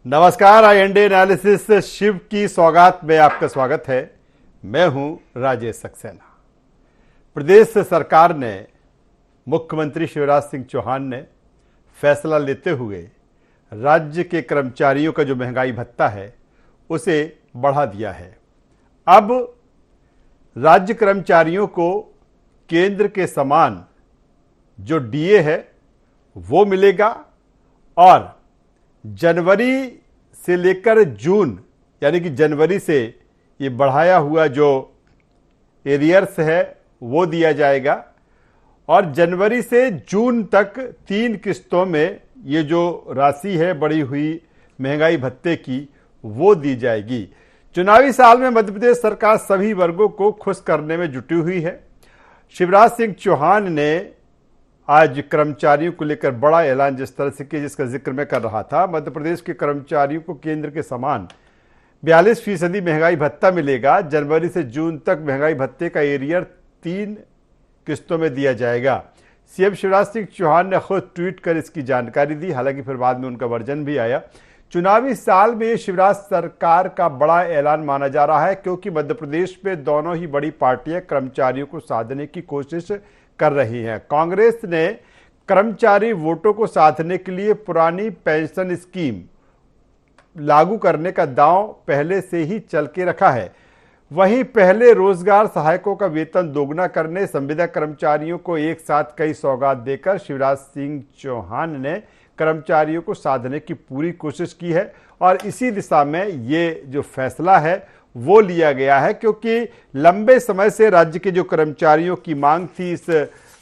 नमस्कार, IND analysis Shiv की सौगात में आपका स्वागत है। मैं हूं राजेश सक्सेना। प्रदेश सरकार ने, मुख्यमंत्री शिवराज सिंह चौहान ने फैसला लेते हुए राज्य के कर्मचारियों का जो महंगाई भत्ता है उसे बढ़ा दिया है। अब राज्य कर्मचारियों को केंद्र के समान जो DA है वो मिलेगा और जनवरी से लेकर जून, यानी कि जनवरी से ये बढ़ाया हुआ जो एरियर्स है वो दिया जाएगा और जनवरी से जून तक 3 किस्तों में ये जो राशि है बढ़ी हुई महंगाई भत्ते की वो दी जाएगी। चुनावी साल में मध्य प्रदेश सरकार सभी वर्गों को खुश करने में जुटी हुई है। शिवराज सिंह चौहान ने आज कर्मचारियों को लेकर बड़ा ऐलान जिस तरह से किया, जिसका जिक्र मैं कर रहा था। मध्य प्रदेश के कर्मचारियों को केंद्र के समान 42% महंगाई भत्ता मिलेगा। जनवरी से जून तक महंगाई भत्ते का एरियर 3 किस्तों में दिया जाएगा। CM शिवराज सिंह चौहान ने खुद ट्वीट कर इसकी जानकारी दी, हालांकि फिर बाद में उनका वर्जन भी आया। चुनावी साल में शिवराज सरकार का बड़ा ऐलान माना जा रहा है, क्योंकि मध्य प्रदेश में दोनों ही बड़ी पार्टियां कर्मचारियों को साधने की कोशिश कर रही हैं। कांग्रेस ने कर्मचारी वोटों को साधने के लिए पुरानी पेंशन स्कीम लागू करने का दांव पहले से ही चल के रखा है। वहीं पहले रोजगार सहायकों का वेतन दोगुना करने, संविदा कर्मचारियों को एक साथ कई सौगात देकर शिवराज सिंह चौहान ने कर्मचारियों को साधने की पूरी कोशिश की है और इसी दिशा में ये जो फैसला है वो लिया गया है, क्योंकि लंबे समय से राज्य के जो कर्मचारियों की मांग थी इस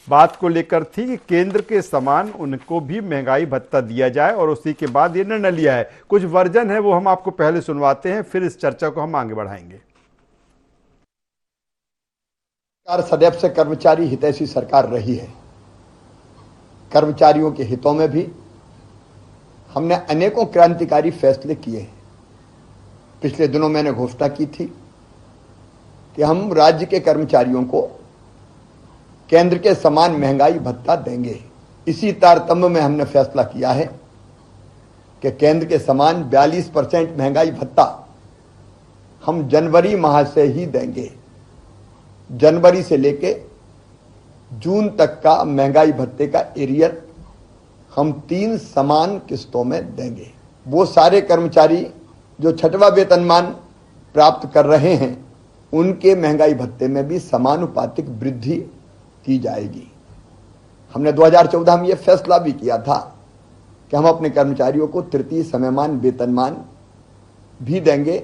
बात को लेकर थी कि केंद्र के समान उनको भी महंगाई भत्ता दिया जाए और उसी के बाद ये निर्णय लिया है। कुछ वर्जन है वो हम आपको पहले सुनवाते हैं, फिर इस चर्चा को हम आगे बढ़ाएंगे। सरकार सदैव से कर्मचारी हितैषी सरकार रही है। कर्मचारियों के हितों में भी हमने अनेकों क्रांतिकारी फैसले किए हैं। पिछले दिनों मैंने घोषणा की थी कि हम राज्य के कर्मचारियों को केंद्र के समान महंगाई भत्ता देंगे। इसी तारतम्य में हमने फैसला किया है कि केंद्र के समान 42% महंगाई भत्ता हम जनवरी माह से ही देंगे। जनवरी से लेके जून तक का महंगाई भत्ते का एरियर हम 3 समान किस्तों में देंगे। वो सारे कर्मचारी जो छठवां वेतनमान प्राप्त कर रहे हैं उनके महंगाई भत्ते में भी समानुपातिक वृद्धि की जाएगी। हमने 2014 में यह फैसला भी किया था कि हम अपने कर्मचारियों को तृतीय समयमान वेतनमान भी देंगे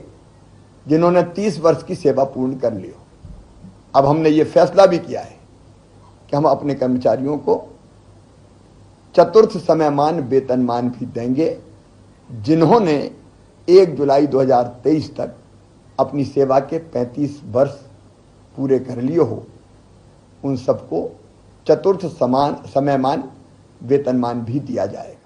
जिन्होंने 30 वर्ष की सेवा पूर्ण कर ली हो। अब हमने ये फैसला भी किया है कि हम अपने कर्मचारियों को चतुर्थ समयमान वेतनमान भी देंगे जिन्होंने 1 जुलाई 2023 तक अपनी सेवा के 35 वर्ष पूरे कर लिए हो। उन सबको चतुर्थ समयमान वेतनमान भी दिया जाएगा।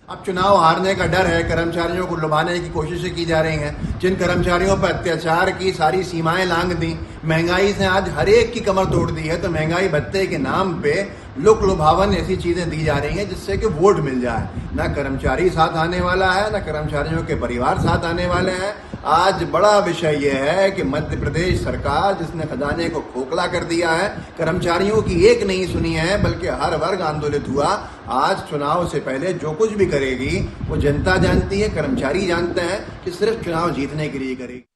अब चुनाव हारने का डर है, कर्मचारियों को लुभाने की कोशिशें की जा रही हैं। जिन कर्मचारियों पर अत्याचार की सारी सीमाएं लांघ दी, महंगाई से आज हर एक की कमर तोड़ दी है, तो महंगाई भत्ते के नाम पे लुक लुभावन ऐसी चीजें दी जा रही हैं जिससे कि वोट मिल जाए। ना कर्मचारी साथ आने वाला है, ना कर्मचारियों के परिवार साथ आने वाले हैं। आज बड़ा विषय यह है कि मध्य प्रदेश सरकार, जिसने खजाने को खोखला कर दिया है, कर्मचारियों की एक नहीं सुनी है बल्कि हर वर्ग आंदोलित हुआ। आज चुनाव से पहले जो कुछ भी करेगी वो जनता जानती है, कर्मचारी जानते हैं कि सिर्फ चुनाव जीतने के लिए करेगी।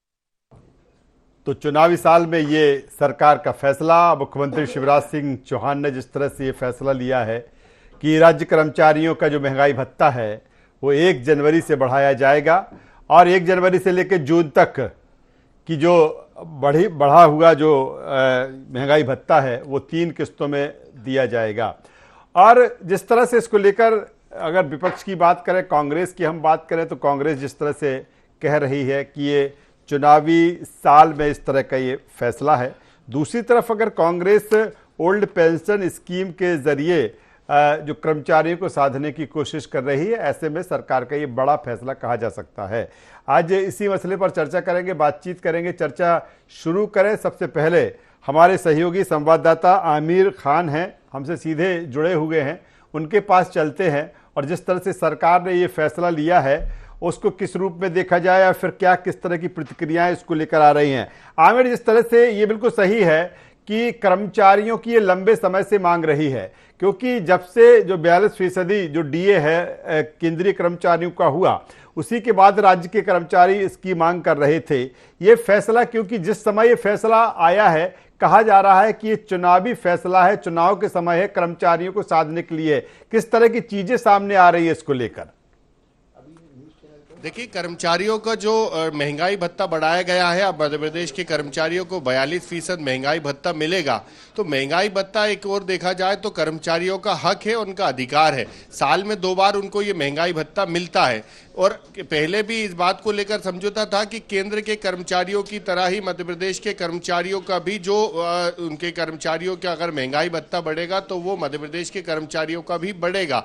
तो चुनावी साल में ये सरकार का फैसला, मुख्यमंत्री शिवराज सिंह चौहान ने जिस तरह से ये फैसला लिया है कि राज्य कर्मचारियों का जो महंगाई भत्ता है वो 1 जनवरी से बढ़ाया जाएगा और 1 जनवरी से लेकर जून तक की जो बढ़ा हुआ जो महंगाई भत्ता है वो 3 किस्तों में दिया जाएगा। और जिस तरह से इसको लेकर अगर विपक्ष की बात करें, कांग्रेस की हम बात करें, तो कांग्रेस जिस तरह से कह रही है कि ये चुनावी साल में इस तरह का ये फैसला है। दूसरी तरफ अगर कांग्रेस ओल्ड पेंशन स्कीम के जरिए जो कर्मचारियों को साधने की कोशिश कर रही है, ऐसे में सरकार का ये बड़ा फैसला कहा जा सकता है। आज इसी मसले पर चर्चा करेंगे, बातचीत करेंगे। चर्चा शुरू करें, सबसे पहले हमारे सहयोगी संवाददाता आमिर खान हैं, हमसे सीधे जुड़े हुए हैं, उनके पास चलते हैं और जिस तरह से सरकार ने ये फैसला लिया है उसको किस रूप में देखा जाए या फिर क्या किस तरह की प्रतिक्रियाएं इसको लेकर आ रही हैं। आमिर, जिस तरह से ये बिल्कुल सही है कि कर्मचारियों की ये लंबे समय से मांग रही है, क्योंकि जब से जो 42% जो डीए है केंद्रीय कर्मचारियों का हुआ, उसी के बाद राज्य के कर्मचारी इसकी मांग कर रहे थे। ये फैसला, क्योंकि जिस समय ये फैसला आया है, कहा जा रहा है कि ये चुनावी फैसला है, चुनाव के समय है, कर्मचारियों को साधने के लिए। किस तरह की चीजें सामने आ रही है इसको लेकर? देखिए, कर्मचारियों का जो महंगाई भत्ता बढ़ाया गया है, अब मध्य प्रदेश के कर्मचारियों को 42% महंगाई भत्ता मिलेगा। तो महंगाई भत्ता एक और देखा जाए तो कर्मचारियों का हक है, उनका अधिकार है। साल में 2 बार उनको ये महंगाई भत्ता मिलता है। और पहले भी इस बात को लेकर समझौता था कि केंद्र के कर्मचारियों की तरह ही मध्य प्रदेश के कर्मचारियों का भी जो उनके कर्मचारियों का अगर महंगाई भत्ता बढ़ेगा तो वो मध्य प्रदेश के कर्मचारियों का भी बढ़ेगा।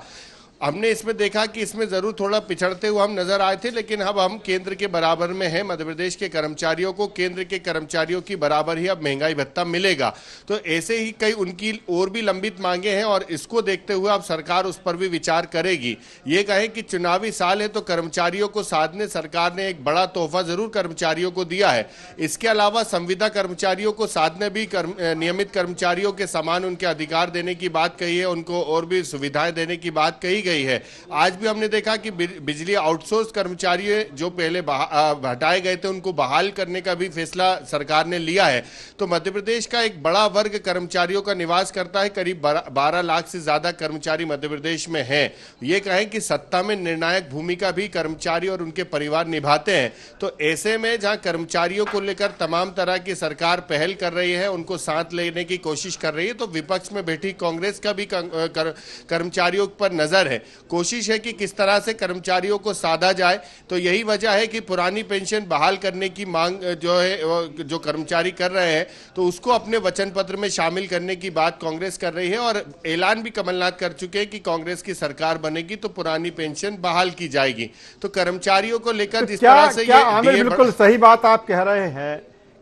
हमने इसमें देखा कि इसमें जरूर थोड़ा पिछड़ते हुए हम नजर आए थे, लेकिन अब हम केंद्र के बराबर में हैं। मध्य प्रदेश के कर्मचारियों को केंद्र के कर्मचारियों की बराबर ही अब महंगाई भत्ता मिलेगा। तो ऐसे ही कई उनकी और भी लंबित मांगे हैं और इसको देखते हुए अब सरकार उस पर भी विचार करेगी। ये कहें कि चुनावी साल है तो कर्मचारियों को साधने सरकार ने एक बड़ा तोहफा जरूर कर्मचारियों को दिया है। इसके अलावा संविदा कर्मचारियों को साधने भी नियमित कर्मचारियों के समान उनके अधिकार देने की बात कही है, उनको और भी सुविधाएं देने की बात कही गई है। आज भी हमने देखा कि बिजली आउटसोर्स कर्मचारी जो पहले हटाए गए थे उनको बहाल करने का भी फैसला सरकार ने लिया है। तो मध्य प्रदेश का एक बड़ा वर्ग कर्मचारियों का निवास करता है, करीब 12 लाख से ज्यादा कर्मचारी मध्य प्रदेश में हैं। ये कहें कि सत्ता में निर्णायक भूमिका भी कर्मचारी और उनके परिवार निभाते हैं। तो ऐसे में जहां कर्मचारियों को लेकर तमाम तरह की सरकार पहल कर रही है, उनको साथ लेने की कोशिश कर रही है, तो विपक्ष में बैठी कांग्रेस का भी कर्मचारियों पर नजर है। कोशिश है कि किस तरह से कर्मचारियों को साधा जाए। तो यही वजह है कि पुरानी पेंशन बहाल करने की मांग जो है जो कर्मचारी कर रहे हैं, तो उसको अपने वचन पत्र में शामिल करने की बात कांग्रेस कर रही है। और ऐलान भी कमलनाथ कर चुके हैं कि कांग्रेस की सरकार बनेगी तो पुरानी पेंशन बहाल की जाएगी। तो कर्मचारियों को लेकर जिस तरह से आमिर, बिल्कुल सही बात आप कह रहे हैं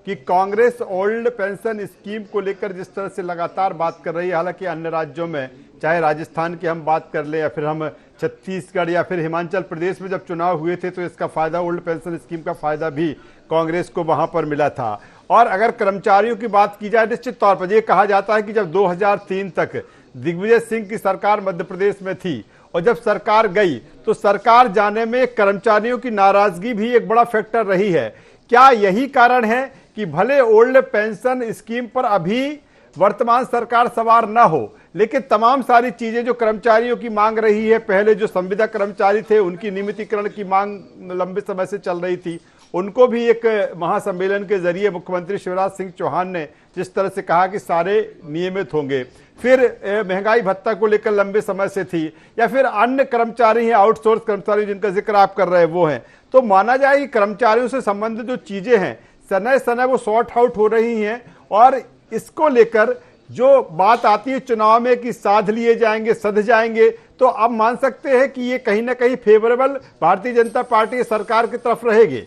कि कांग्रेस ओल्ड पेंशन स्कीम को लेकर जिस तरह से लगातार बात कर रही है। हालांकि अन्य राज्यों में, चाहे राजस्थान की हम बात कर ले या फिर हम छत्तीसगढ़ या फिर हिमाचल प्रदेश में जब चुनाव हुए थे तो इसका फायदा, ओल्ड पेंशन स्कीम का फायदा भी कांग्रेस को वहां पर मिला था। और अगर कर्मचारियों की बात की जाए, निश्चित तौर पर यह कहा जाता है कि जब 2003 तक दिग्विजय सिंह की सरकार मध्य प्रदेश में थी और जब सरकार गई तो सरकार जाने में कर्मचारियों की नाराजगी भी एक बड़ा फैक्टर रही है। क्या यही कारण है कि भले ओल्ड पेंशन स्कीम पर अभी वर्तमान सरकार सवार ना हो, लेकिन तमाम सारी चीजें जो कर्मचारियों की मांग रही है, पहले जो संविदा कर्मचारी थे उनकी नियमितीकरण की मांग लंबे समय से चल रही थी, उनको भी एक महासम्मेलन के जरिए मुख्यमंत्री शिवराज सिंह चौहान ने जिस तरह से कहा कि सारे नियमित होंगे। फिर महंगाई भत्ता को लेकर लंबे समय से थी, या फिर अन्य कर्मचारी हैं, आउटसोर्स कर्मचारी जिनका जिक्र आप कर रहे हैं वो हैं। तो माना जाए कि कर्मचारियों से संबंधित जो चीजें हैं समय समय वो सॉर्ट आउट हो रही हैं। और इसको लेकर जो बात आती है चुनाव में कि साध लिए जाएंगे, सध जाएंगे, तो अब मान सकते हैं कि ये कहीं ना कहीं फेवरेबल भारतीय जनता पार्टी सरकार की तरफ रहेगी।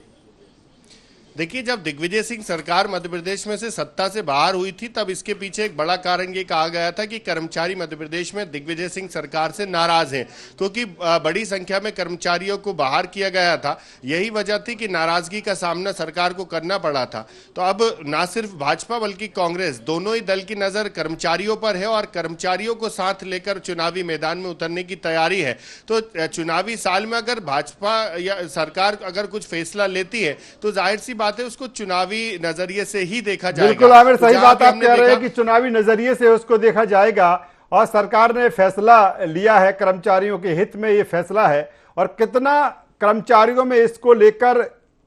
देखिए, जब दिग्विजय सिंह सरकार मध्य प्रदेश में से सत्ता से बाहर हुई थी तब इसके पीछे एक बड़ा कारण ये कहा गया था कि कर्मचारी मध्य प्रदेश में दिग्विजय सिंह सरकार से नाराज हैं, क्योंकि बड़ी संख्या में कर्मचारियों को बाहर किया गया था। यही वजह थी कि नाराजगी का सामना सरकार को करना पड़ा था। तो अब ना सिर्फ भाजपा बल्कि कांग्रेस, दोनों ही दल की नजर कर्मचारियों पर है और कर्मचारियों को साथ लेकर चुनावी मैदान में उतरने की तैयारी है। तो चुनावी साल में अगर भाजपा या सरकार अगर कुछ फैसला लेती है तो जाहिर सी बात है उसको चुनावी नजरिए से ही देखा जाएगा। बिल्कुल आमिर, सही बात आप कह रहे हैं कि चुनावी नजरिए से उसको देखा जाएगा। और सरकार ने फैसला लिया है, कर्मचारियों के हित में ये फैसला है। और कितना कर्मचारियों में इसको लेकर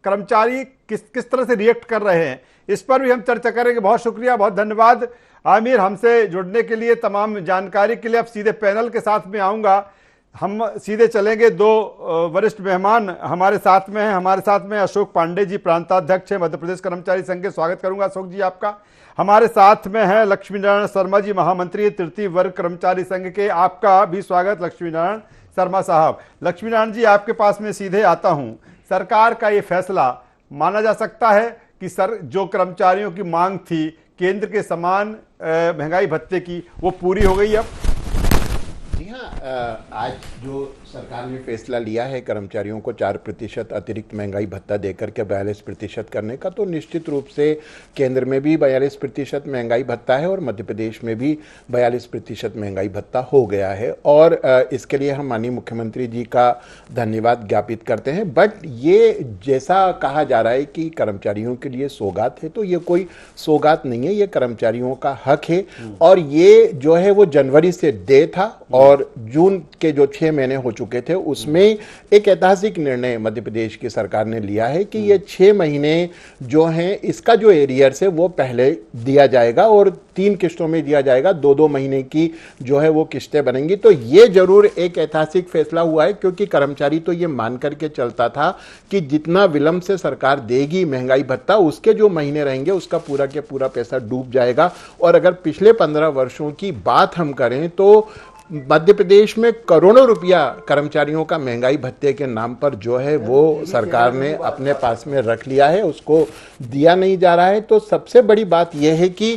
कर्मचारी किस तरह से रिएक्ट कर रहे हैं, इस पर भी हम चर्चा करेंगे। बहुत शुक्रिया, बहुत धन्यवाद आमिर, हमसे जुड़ने के लिए, तमाम जानकारी के लिए। अब सीधे पैनल के साथ में आऊंगा, हम सीधे चलेंगे। 2 वरिष्ठ मेहमान हमारे साथ में हैं। हमारे साथ में अशोक पांडे जी, प्रांताध्यक्ष हैं मध्य प्रदेश कर्मचारी संघ के। स्वागत करूंगा अशोक जी आपका। हमारे साथ में है लक्ष्मी नारायण शर्मा जी, महामंत्री तृतीय वर्ग कर्मचारी संघ के। आपका भी स्वागत लक्ष्मी नारायण शर्मा साहब। लक्ष्मी नारायण जी, आपके पास में सीधे आता हूं। सरकार का ये फैसला माना जा सकता है कि जो कर्मचारियों की मांग थी केंद्र के समान महंगाई भत्ते की, वो पूरी हो गई अब? जी हाँ, आज जो सरकार ने फैसला लिया है कर्मचारियों को 4% अतिरिक्त महंगाई भत्ता देकर के 42% करने का, तो निश्चित रूप से केंद्र में भी 42% महंगाई भत्ता है और मध्य प्रदेश में भी 42% महंगाई भत्ता हो गया है। और इसके लिए हम माननीय मुख्यमंत्री जी का धन्यवाद ज्ञापित करते हैं। बट ये जैसा कहा जा रहा है कि कर्मचारियों के लिए सौगात है, तो ये कोई सौगात नहीं है, ये कर्मचारियों का हक है। और ये जो है वो जनवरी से दे था और जून के जो 6 महीने हो चुके थे उसमें एक ऐतिहासिक निर्णय मध्य प्रदेश की सरकार ने लिया है कि ये 6 महीने जो हैं इसका जो एरियर्स है वो पहले दिया जाएगा और 3 किस्तों में दिया जाएगा, 2-2 महीने की जो है वो किस्तें बनेंगी। तो ये जरूर एक ऐतिहासिक फैसला हुआ है, क्योंकि कर्मचारी तो ये मान करके चलता था कि जितना विलंब से सरकार देगी महंगाई भत्ता, उसके जो महीने रहेंगे उसका पूरा के पूरा पैसा डूब जाएगा। और अगर पिछले 15 वर्षों की बात हम करें तो मध्य प्रदेश में करोड़ों रुपया कर्मचारियों का महंगाई भत्ते के नाम पर जो है वो सरकार ने अपने पास में रख लिया है, उसको दिया नहीं जा रहा है। तो सबसे बड़ी बात यह है कि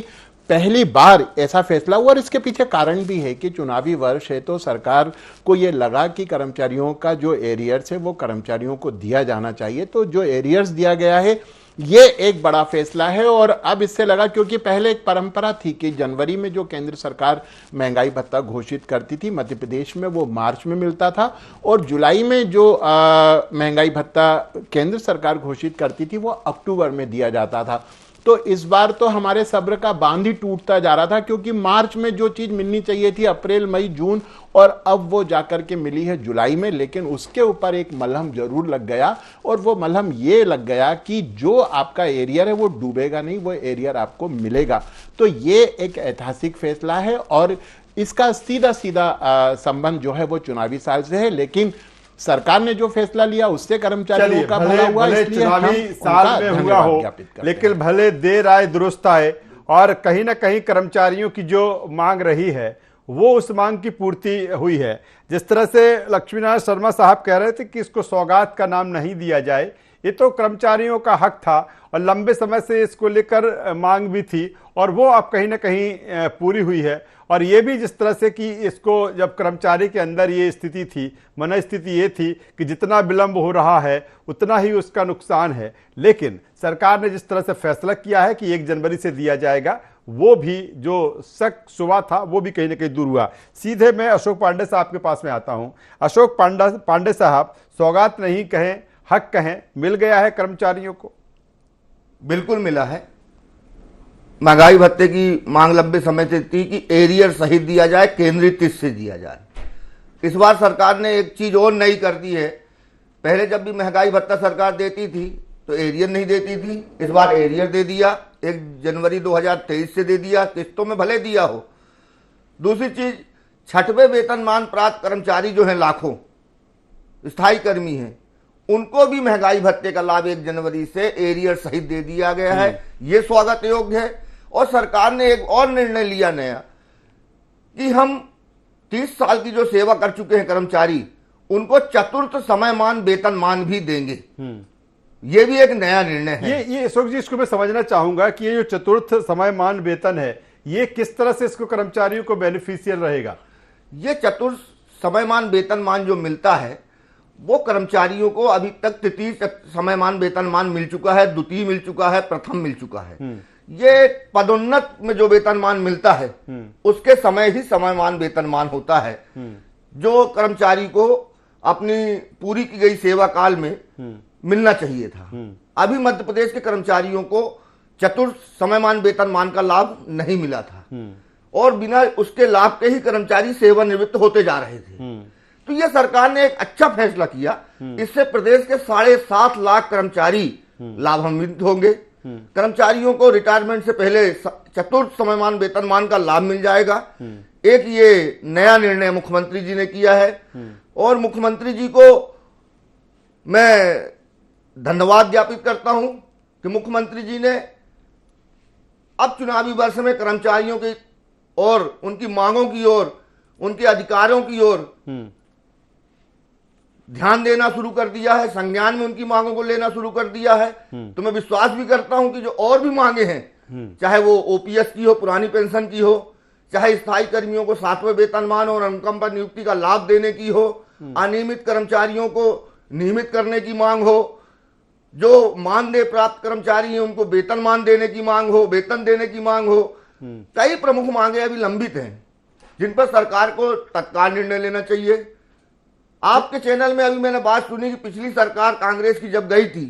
पहली बार ऐसा फैसला हुआ, और इसके पीछे कारण भी है कि चुनावी वर्ष है, तो सरकार को ये लगा कि कर्मचारियों का जो एरियर्स है वो कर्मचारियों को दिया जाना चाहिए। तो जो एरियर्स दिया गया है ये एक बड़ा फैसला है। और अब इससे लगा, क्योंकि पहले एक परंपरा थी कि जनवरी में जो केंद्र सरकार महंगाई भत्ता घोषित करती थी मध्य प्रदेश में, वो मार्च में मिलता था, और जुलाई में जो महंगाई भत्ता केंद्र सरकार घोषित करती थी वो अक्टूबर में दिया जाता था। तो इस बार तो हमारे सब्र का बांध ही टूटता जा रहा था, क्योंकि मार्च में जो चीज मिलनी चाहिए थी अप्रैल, मई, जून, और अब वो जाकर के मिली है जुलाई में। लेकिन उसके ऊपर एक मलहम जरूर लग गया, और वो मलहम ये लग गया कि जो आपका एरियर है वो डूबेगा नहीं, वो एरियर आपको मिलेगा। तो ये एक ऐतिहासिक फैसला है और इसका सीधा सीधा संबंध जो है वो चुनावी साल से है। लेकिन सरकार ने जो फैसला लिया उससे कर्मचारियों का भला हुआ, इसलिए चुनावी साल में हुआ हो, लेकिन भले देर आए दुरुस्त आए। और कहीं ना कहीं कर्मचारियों की जो मांग रही है वो उस मांग की पूर्ति हुई है। जिस तरह से लक्ष्मीनारायण शर्मा साहब कह रहे थे कि इसको सौगात का नाम नहीं दिया जाए, ये तो कर्मचारियों का हक था और लंबे समय से इसको लेकर मांग भी थी, और वो अब कहीं ना कहीं पूरी हुई है। और ये भी जिस तरह से कि इसको जब कर्मचारी के अंदर ये स्थिति थी, मनस्थिति ये थी कि जितना विलंब हो रहा है उतना ही उसका नुकसान है, लेकिन सरकार ने जिस तरह से फैसला किया है कि 1 जनवरी से दिया जाएगा, वो भी जो शक शुबा था वो भी कहीं ना कहीं दूर हुआ। सीधे मैं अशोक पांडे साहब के पास में आता हूं। अशोक पांडे साहब, सौगात नहीं कहें, हक कहें, मिल गया है कर्मचारियों को? बिल्कुल मिला है। महंगाई भत्ते की मांग लंबे समय से थी कि एरियर सहित दिया जाए, केंद्रीय किस्त से दिया जाए। इस बार सरकार ने एक चीज और नई कर दी है। पहले जब भी महंगाई भत्ता सरकार देती थी तो एरियर नहीं देती थी, इस बार एरियर दे दिया। 1 जनवरी 2023 से दे दिया, किस्तों में भले दिया हो। दूसरी चीज, 6वें वेतनमान प्राप्त कर्मचारी जो हैं लाखों स्थायी कर्मी हैं, उनको भी महंगाई भत्ते का लाभ 1 जनवरी से एरियर सहित दे दिया गया है। ये स्वागत योग्य है। और सरकार ने एक और निर्णय लिया नया कि हम 30 साल की जो सेवा कर चुके हैं कर्मचारी, उनको चतुर्थ समयमान वेतनमान भी देंगे। ये भी एक नया निर्णय है। ये अशोक जी, इसको मैं समझना चाहूंगा कि ये जो चतुर्थ समयमान वेतन है ये किस तरह से इसको कर्मचारियों को बेनिफिशियल रहेगा? ये चतुर्थ समयमान वेतनमान जो मिलता है वो कर्मचारियों को अभी तक तृतीय समयमान वेतनमान मिल चुका है, द्वितीय मिल चुका है, प्रथम मिल चुका है। ये पदोन्नत में जो वेतनमान मिलता है उसके समय ही समयमान वेतनमान होता है, जो कर्मचारी को अपनी पूरी की गई सेवा काल में मिलना चाहिए था। अभी मध्य प्रदेश के कर्मचारियों को चतुर्थ समयमान वेतनमान का लाभ नहीं मिला था और बिना उसके लाभ के ही कर्मचारी सेवानिवृत्त होते जा रहे थे। तो यह सरकार ने एक अच्छा फैसला किया। इससे प्रदेश के 7.5 लाख कर्मचारी लाभान्वित होंगे। कर्मचारियों को रिटायरमेंट से पहले चतुर्थ समयमान वेतनमान का लाभ मिल जाएगा। एक ये नया निर्णय मुख्यमंत्री जी ने किया है और मुख्यमंत्री जी को मैं धन्यवाद ज्ञापित करता हूं कि मुख्यमंत्री जी ने अब चुनावी वर्ष में कर्मचारियों की और उनकी मांगों की ओर, उनके अधिकारों की ओर ध्यान देना शुरू कर दिया है, संज्ञान में उनकी मांगों को लेना शुरू कर दिया है। तो मैं विश्वास भी करता हूं कि जो और भी मांगे हैं, चाहे वो ओपीएस की हो, पुरानी पेंशन की हो, चाहे स्थायी कर्मियों को 7वें वेतनमान और अनुकंपा नियुक्ति का लाभ देने की हो, अनियमित कर्मचारियों को नियमित करने की मांग हो, जो मानदेय प्राप्त कर्मचारी हैं उनको वेतनमान देने की मांग हो, वेतन देने की मांग हो। कई प्रमुख मांगे अभी लंबित हैं जिन पर सरकार को तत्काल निर्णय लेना चाहिए। आपके चैनल में अभी मैंने बात सुनी कि पिछली सरकार कांग्रेस की जब गई थी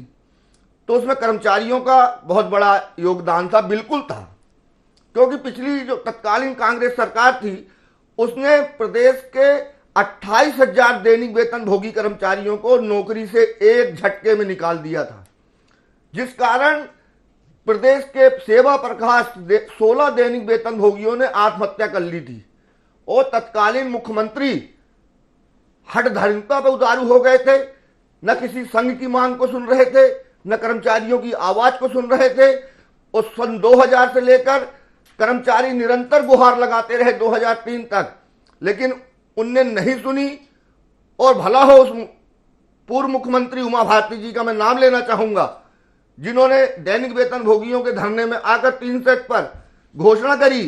तो उसमें कर्मचारियों का बहुत बड़ा योगदान था। बिल्कुल था, क्योंकि पिछली जो तत्कालीन कांग्रेस सरकार थी उसने प्रदेश के 28,000 दैनिक वेतन भोगी कर्मचारियों को नौकरी से एक झटके में निकाल दिया था, जिस कारण प्रदेश के सेवा प्रकाश 16 दैनिक वेतन भोगियों ने आत्महत्या कर ली थी। और तत्कालीन मुख्यमंत्री हठधर्मिता पर उतारू हो गए थे, न किसी संघ की मांग को सुन रहे थे, न कर्मचारियों की आवाज को सुन रहे थे। और सन 2000 से लेकर कर्मचारी निरंतर गुहार लगाते रहे 2003 तक, लेकिन उनने नहीं सुनी। और भला हो उस पूर्व मुख्यमंत्री उमा भारती जी का मैं नाम लेना चाहूंगा, जिन्होंने दैनिक वेतन भोगियों के धरने में आकर 3 सेट पर घोषणा करी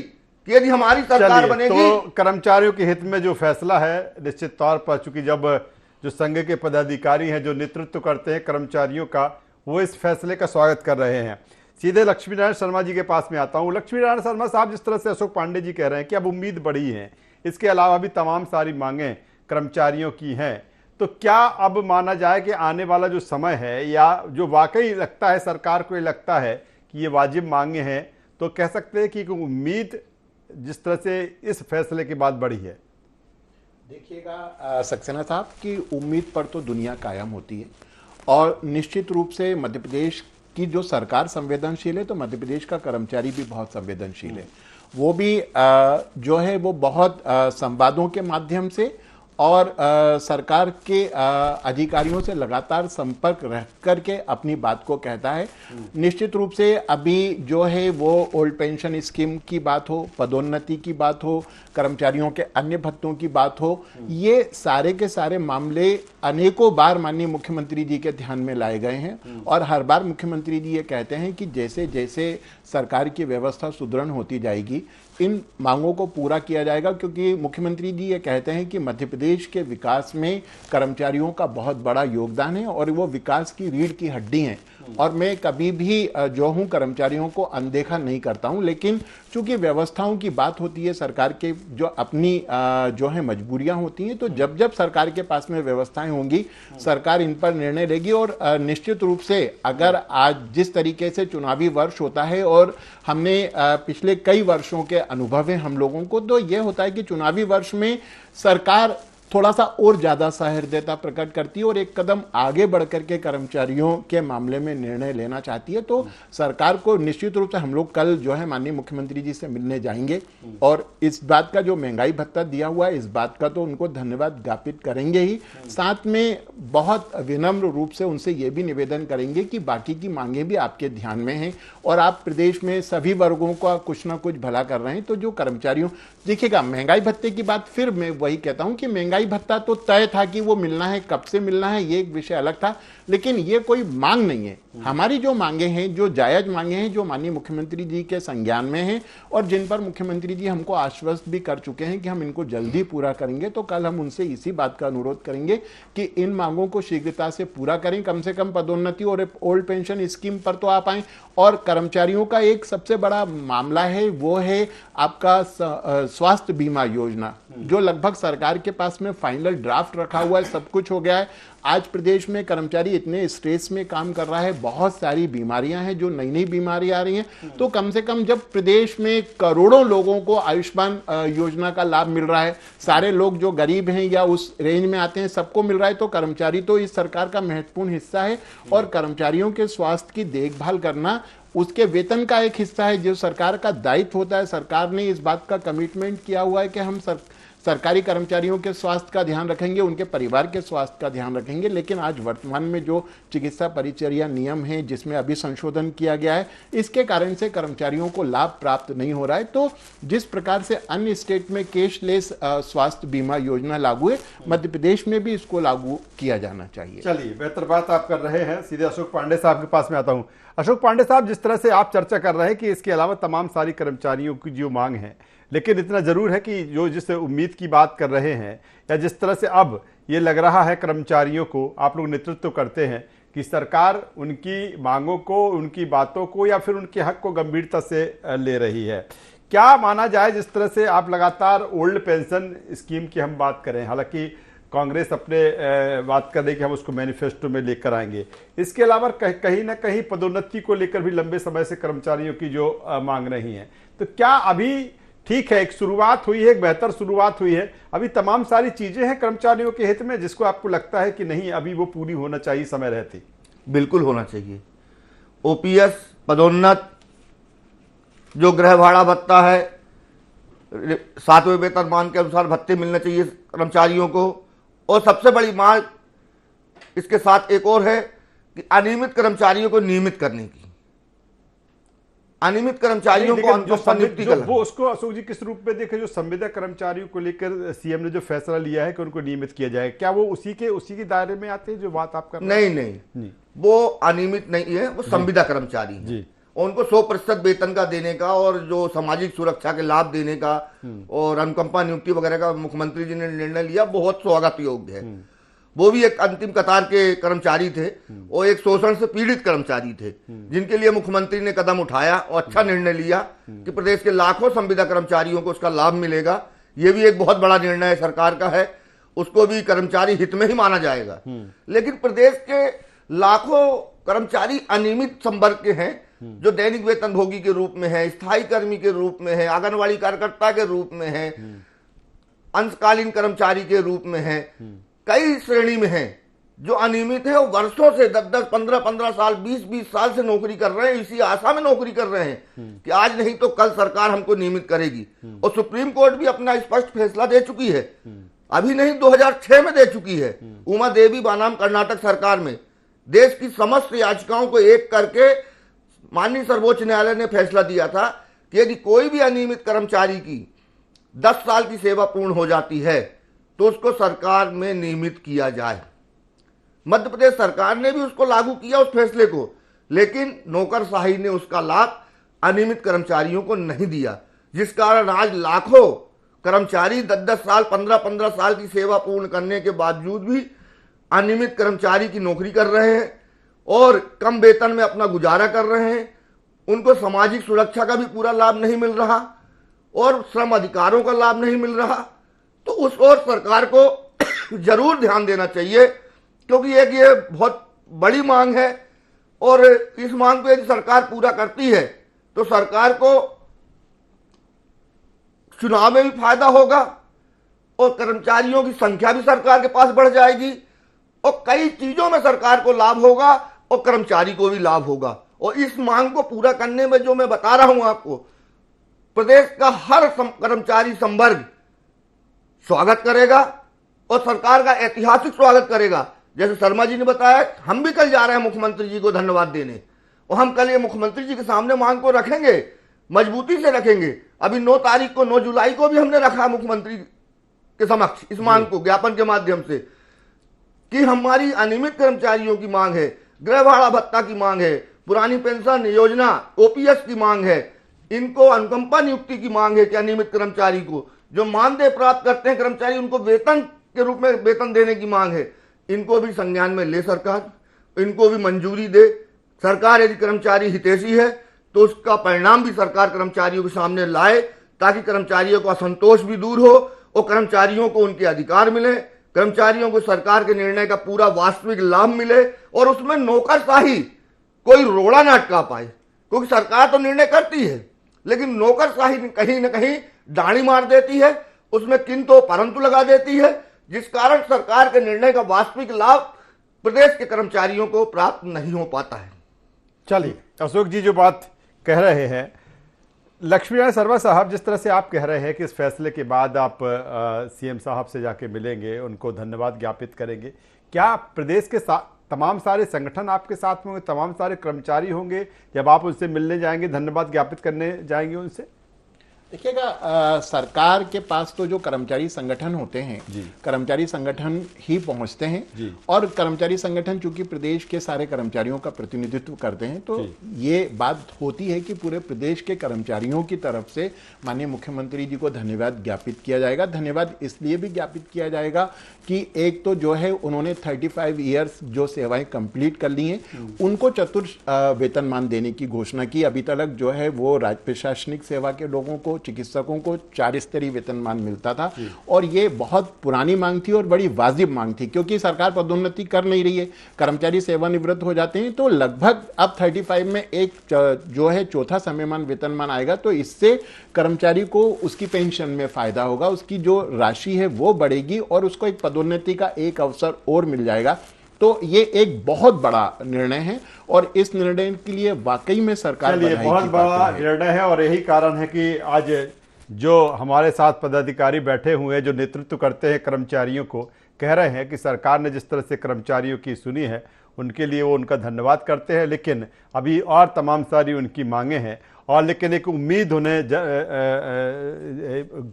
कि यदि हमारी सरकार बनेगी तो कर्मचारियों के हित में जो फैसला है निश्चित तौर पर, चूंकि जब जो संघ के पदाधिकारी हैं जो नेतृत्व करते हैं कर्मचारियों का, वो इस फैसले का स्वागत कर रहे हैं। सीधे लक्ष्मी नारायण शर्मा जी के पास में आता हूं। लक्ष्मी नारायण शर्मा साहब, जिस तरह से अशोक पांडे जी कह रहे हैं कि अब उम्मीद बढ़ी है, इसके अलावा भी तमाम सारी मांगें कर्मचारियों की हैं, तो क्या अब माना जाए कि आने वाला जो समय है, या जो वाकई लगता है सरकार को ये लगता है कि ये वाजिब मांगे हैं, तो कह सकते हैं कि उम्मीद जिस तरह से इस फैसले के बाद बढ़ी है? देखिएगा सक्सेना साहब की उम्मीद पर तो दुनिया कायम होती है, और निश्चित रूप से मध्य प्रदेश की जो सरकार संवेदनशील है तो मध्य प्रदेश का कर्मचारी भी बहुत संवेदनशील है। वो भी जो है वो बहुत संवादों के माध्यम से और सरकार के अधिकारियों से लगातार संपर्क रह करके अपनी बात को कहता है। निश्चित रूप से अभी जो है वो ओल्ड पेंशन स्कीम की बात हो, पदोन्नति की बात हो, कर्मचारियों के अन्य भत्तों की बात हो, ये सारे के सारे मामले अनेकों बार माननीय मुख्यमंत्री जी के ध्यान में लाए गए हैं। और हर बार मुख्यमंत्री जी ये कहते हैं कि जैसे जैसे सरकार की व्यवस्था सुदृढ़ होती जाएगी इन मांगों को पूरा किया जाएगा, क्योंकि मुख्यमंत्री जी ये कहते हैं कि मध्य प्रदेश के विकास में कर्मचारियों का बहुत बड़ा योगदान है और वो विकास की रीढ़ की हड्डी हैं। और मैं कभी भी जो हूं कर्मचारियों को अनदेखा नहीं करता हूं, लेकिन चूंकि व्यवस्थाओं की बात होती है, सरकार के जो अपनी जो है मजबूरियां होती हैं, तो जब जब सरकार के पास में व्यवस्थाएं होंगी सरकार इन पर निर्णय लेगी। और निश्चित रूप से अगर आज जिस तरीके से चुनावी वर्ष होता है और हमने पिछले कई वर्षों के अनुभव है हम लोगों को, तो यह होता है कि चुनावी वर्ष में सरकार थोड़ा सा और ज्यादा सहृदयता प्रकट करती है और एक कदम आगे बढ़कर के कर्मचारियों के मामले में निर्णय लेना चाहती है। तो सरकार को निश्चित रूप से हम लोग कल जो है माननीय मुख्यमंत्री जी से मिलने जाएंगे और इस बात का जो महंगाई भत्ता दिया हुआ है इस बात का तो उनको धन्यवाद ज्ञापित करेंगे ही, साथ में बहुत विनम्र रूप से उनसे ये भी निवेदन करेंगे कि बाकी की मांगे भी आपके ध्यान में हैं और आप प्रदेश में सभी वर्गों का कुछ ना कुछ भला कर रहे हैं। तो जो कर्मचारियों, देखिएगा महंगाई भत्ते की बात फिर मैं वही कहता हूं कि महंगाई भत्ता तो तय था कि वो मिलना है, कब से मिलना है ये एक विषय अलग था, लेकिन ये कोई मांग नहीं है। हमारी जो मांगे हैं, जो जायज मांगे हैं, जो माननीय मुख्यमंत्री जी के संज्ञान में हैं और जिन पर मुख्यमंत्री जी हमको आश्वस्त भी कर चुके हैं कि हम इनको जल्दी पूरा करेंगे, तो कल हम उनसे इसी बात का अनुरोध करेंगे कि इन मांगों को शीघ्रता से पूरा करें। कम से कम पदोन्नति और ओल्ड पेंशन स्कीम पर तो आप आए। और कर्मचारियों का एक सबसे बड़ा मामला है वो है आपका स्वास्थ्य बीमा योजना, जो लगभग सरकार के पास में फाइनल ड्राफ्ट रखा हुआ है, सब कुछ हो गया है। आज प्रदेश में कर्मचारी इतने स्ट्रेस में काम कर रहा है, बहुत सारी बीमारियां हैं, जो नई नई बीमारी आ रही हैं, तो कम से कम जब प्रदेश में करोड़ों लोगों को आयुष्मान योजना का लाभ मिल रहा है, सारे लोग जो गरीब हैं या उस रेंज में आते हैं सबको मिल रहा है, तो कर्मचारी तो इस सरकार का महत्वपूर्ण हिस्सा है। और कर्मचारियों के स्वास्थ्य की देखभाल करना उसके वेतन का एक हिस्सा है जो सरकार का दायित्व होता है। सरकार ने इस बात का कमिटमेंट किया हुआ है कि हम सरकारी कर्मचारियों के स्वास्थ्य का ध्यान रखेंगे, उनके परिवार के स्वास्थ्य का ध्यान रखेंगे। लेकिन आज वर्तमान में जो चिकित्सा परिचर्या नियम है जिसमें अभी संशोधन किया गया है, इसके कारण से कर्मचारियों को लाभ प्राप्त नहीं हो रहा है। तो जिस प्रकार से अन्य स्टेट में कैशलेस स्वास्थ्य बीमा योजना लागू है, मध्य प्रदेश में भी इसको लागू किया जाना चाहिए। चलिए, बेहतर बात आप कर रहे हैं। सीधे अशोक पांडे साहब के पास में आता हूं। अशोक पांडे साहब, जिस तरह से आप चर्चा कर रहे हैं कि इसके अलावा तमाम सारी कर्मचारियों की जो मांग है, लेकिन इतना जरूर है कि जो जिस उम्मीद की बात कर रहे हैं या जिस तरह से अब ये लग रहा है कर्मचारियों को, आप लोग नेतृत्व करते हैं कि सरकार उनकी मांगों को, उनकी बातों को या फिर उनके हक को गंभीरता से ले रही है। क्या माना जाए जिस तरह से आप लगातार ओल्ड पेंशन स्कीम की हम बात करें, हालांकि कांग्रेस अपने बात कर रही कि हम उसको मैनिफेस्टो में लेकर आएंगे, इसके अलावा कहीं ना कहीं पदोन्नति को लेकर भी लंबे समय से कर्मचारियों की जो मांग रही है, तो क्या अभी ठीक है, एक शुरुआत हुई है, एक बेहतर शुरुआत हुई है, अभी तमाम सारी चीजें हैं कर्मचारियों के हित में जिसको आपको लगता है कि नहीं अभी वो पूरी होना चाहिए समय रहती? बिल्कुल होना चाहिए। ओपीएस, पदोन्नत, जो गृह भाड़ा भत्ता है, 7वें वेतनमान के अनुसार भत्ते मिलने चाहिए कर्मचारियों को, और सबसे बड़ी मांग इसके साथ एक और है कि अनियमित कर्मचारियों को नियमित करने की। अनियमित कर्मचारियों को नियुक्ति का वो उसको अशोक जी किस रूप में देखे, जो संविदा कर्मचारियों को लेकर सीएम ने जो फैसला लिया है कि उनको नियमित किया जाए, क्या वो उसी के दायरे में आते हैं जो बात आप कर रहे हैं? नहीं, वो अनियमित नहीं है, वो संविदा कर्मचारी है। उनको 100% वेतन का देने का और जो सामाजिक सुरक्षा के लाभ देने का और अनुकंपा नियुक्ति वगैरह का मुख्यमंत्री जी ने निर्णय लिया, बहुत स्वागत योग्य है। वो भी एक अंतिम कतार के कर्मचारी थे और एक शोषण से पीड़ित कर्मचारी थे, जिनके लिए मुख्यमंत्री ने कदम उठाया और अच्छा निर्णय लिया कि प्रदेश के लाखों संविदा कर्मचारियों को उसका लाभ मिलेगा। ये भी एक बहुत बड़ा निर्णय सरकार का है, उसको भी कर्मचारी हित में ही माना जाएगा। लेकिन प्रदेश के लाखों कर्मचारी अनियमित संवर्ग के हैं, जो दैनिक वेतन भोगी के रूप में है, स्थायी कर्मी के रूप में है, आंगनवाड़ी कार्यकर्ता के रूप में है, अंशकालीन कर्मचारी के रूप में है, कई श्रेणी में हैं जो अनियमित है और वर्षों से 10-10, 15-15 साल, 20-20 साल से नौकरी कर रहे हैं, इसी आशा में नौकरी कर रहे हैं कि आज नहीं तो कल सरकार हमको नियमित करेगी। और सुप्रीम कोर्ट भी अपना स्पष्ट फैसला दे चुकी है, अभी नहीं 2006 में दे चुकी है। उमा देवी बनाम कर्नाटक सरकार में देश की समस्त याचिकाओं को एक करके माननीय सर्वोच्च न्यायालय ने फैसला दिया था कि यदि कोई भी अनियमित कर्मचारी की 10 साल की सेवा पूर्ण हो जाती है तो उसको सरकार में नियमित किया जाए। मध्य प्रदेश सरकार ने भी उसको लागू किया उस फैसले को, लेकिन नौकरशाही ने उसका लाभ अनियमित कर्मचारियों को नहीं दिया, जिस कारण आज लाखों कर्मचारी 10-10 साल, 15-15 साल की सेवा पूर्ण करने के बावजूद भी अनियमित कर्मचारी की नौकरी कर रहे हैं और कम वेतन में अपना गुजारा कर रहे हैं। उनको सामाजिक सुरक्षा का भी पूरा लाभ नहीं मिल रहा और श्रम अधिकारों का लाभ नहीं मिल रहा। तो उस ओर सरकार को जरूर ध्यान देना चाहिए, क्योंकि एक ये बहुत बड़ी मांग है और इस मांग को यदि सरकार पूरा करती है तो सरकार को चुनाव में भी फायदा होगा और कर्मचारियों की संख्या भी सरकार के पास बढ़ जाएगी और कई चीजों में सरकार को लाभ होगा और कर्मचारी को भी लाभ होगा। और इस मांग को पूरा करने में जो मैं बता रहा हूं आपको, प्रदेश का हर कर्मचारी संवर्ग स्वागत करेगा और सरकार का ऐतिहासिक स्वागत करेगा। जैसे शर्मा जी ने बताया, हम भी कल जा रहे हैं मुख्यमंत्री जी को धन्यवाद देने और हम कल ये मुख्यमंत्री जी के सामने मांग को रखेंगे, मजबूती से रखेंगे। अभी 9 तारीख को, 9 जुलाई को भी हमने रखा मुख्यमंत्री के समक्ष इस मांग को ज्ञापन के माध्यम से कि हमारी अनियमित कर्मचारियों की मांग है, गृह भाड़ा भत्ता की मांग है, पुरानी पेंशन योजना ओपीएस की मांग है, इनको अनुकंपा नियुक्ति की मांग है कि अनियमित कर्मचारी को जो मानदेय प्राप्त करते हैं कर्मचारी उनको वेतन के रूप में वेतन देने की मांग है। इनको भी संज्ञान में ले सरकार, इनको भी मंजूरी दे सरकार। यदि कर्मचारी हितैषी है तो उसका परिणाम भी सरकार कर्मचारियों के सामने लाए, ताकि कर्मचारियों का असंतोष भी दूर हो और कर्मचारियों को उनके अधिकार मिले, कर्मचारियों को सरकार के निर्णय का पूरा वास्तविक लाभ मिले और उसमें नौकरशाही कोई रोड़ा ना अटका पाए। क्योंकि सरकार तो निर्णय करती है लेकिन नौकरशाही कहीं ना कहीं डाणी मार देती है, उसमें किंतु परंतु लगा देती है, जिस कारण सरकार के निर्णय का वास्तविक लाभ प्रदेश के कर्मचारियों को प्राप्त नहीं हो पाता है। चलिए अशोक जी जो बात कह रहे हैं, लक्ष्मी नारायण शर्मा साहब जिस तरह से आप कह रहे हैं कि इस फैसले के बाद आप सीएम साहब से जाके मिलेंगे, उनको धन्यवाद ज्ञापित करेंगे, क्या प्रदेश के तमाम सारे संगठन आपके साथ में होंगे, तमाम सारे कर्मचारी होंगे जब आप उनसे मिलने जाएंगे, धन्यवाद ज्ञापित करने जाएंगे उनसे? देखिएगा, सरकार के पास तो जो कर्मचारी संगठन होते हैं, कर्मचारी संगठन ही पहुंचते हैं और कर्मचारी संगठन चूंकि प्रदेश के सारे कर्मचारियों का प्रतिनिधित्व करते हैं, तो ये बात होती है कि पूरे प्रदेश के कर्मचारियों की तरफ से माननीय मुख्यमंत्री जी को धन्यवाद ज्ञापित किया जाएगा। धन्यवाद इसलिए भी ज्ञापित किया जाएगा कि एक तो जो है उन्होंने 35 ईयर्स जो सेवाएं कंप्लीट कर ली हैं, उनको चतुर्थ वेतनमान देने की घोषणा की। अभी तक जो है वो राज्य प्रशासनिक सेवा के लोगों को, चिकित्सकों को 4 स्तरीय वेतनमान मिलता था और ये बहुत पुरानी मांग थी और बड़ी वाजिब मांग थी, क्योंकि सरकार पदोन्नति कर नहीं रही है, कर्मचारी सेवानिवृत्त हो जाते हैं, तो लगभग अब 35 में एक जो है चौथा समयमान वेतनमान आएगा, तो इससे कर्मचारी को उसकी पेंशन में फायदा होगा, उसकी जो राशि है वो बढ़ेगी और उसको एक पदोन्नति का एक अवसर और मिल जाएगा। तो ये एक बहुत बड़ा निर्णय है और इस निर्णय के लिए वाकई में सरकार बहुत बड़ा निर्णय है और यही कारण है कि आज जो हमारे साथ पदाधिकारी बैठे हुए हैं, जो नेतृत्व करते हैं कर्मचारियों को, कह रहे हैं कि सरकार ने जिस तरह से कर्मचारियों की सुनी है उनके लिए वो उनका धन्यवाद करते हैं, लेकिन अभी और तमाम सारी उनकी मांगे हैं और लेकिन एक उम्मीद उन्हें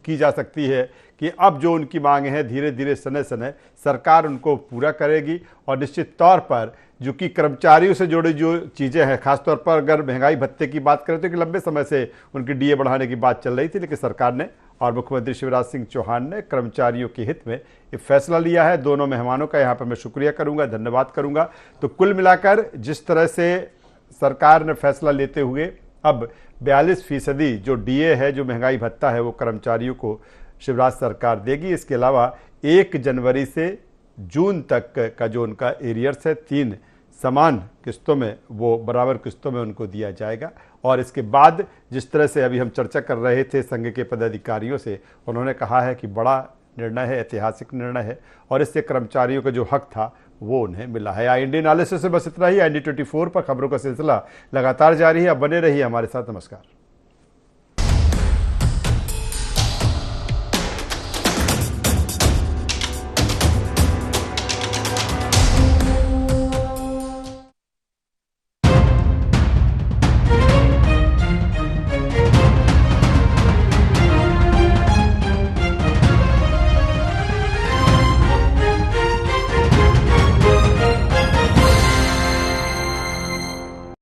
की जा सकती है कि अब जो उनकी मांगे हैं धीरे धीरे समय समय सरकार उनको पूरा करेगी और निश्चित तौर पर जो कि कर्मचारियों से जुड़ी जो चीज़ें हैं, खासतौर पर अगर महंगाई भत्ते की बात करें तो कि लंबे समय से उनकी डीए बढ़ाने की बात चल रही थी, लेकिन सरकार ने और मुख्यमंत्री शिवराज सिंह चौहान ने कर्मचारियों के हित में ये फैसला लिया है। दोनों मेहमानों का यहाँ पर मैं शुक्रिया करूँगा, धन्यवाद करूँगा। तो कुल मिलाकर जिस तरह से सरकार ने फैसला लेते हुए अब 42% जो डीए है, जो महंगाई भत्ता है, वो कर्मचारियों को शिवराज सरकार देगी। इसके अलावा 1 जनवरी से जून तक का जो उनका एरियर्स है 3 समान किस्तों में, वो बराबर किस्तों में उनको दिया जाएगा। और इसके बाद जिस तरह से अभी हम चर्चा कर रहे थे संघ के पदाधिकारियों से, उन्होंने कहा है कि बड़ा निर्णय है, ऐतिहासिक निर्णय है और इससे कर्मचारियों का जो हक था वो उन्हें मिला है। इंडियन एनालिसिस से बस इतना ही। IND 24 पर खबरों का सिलसिला लगातार जारी है, अब बने रहिए हमारे साथ। नमस्कार।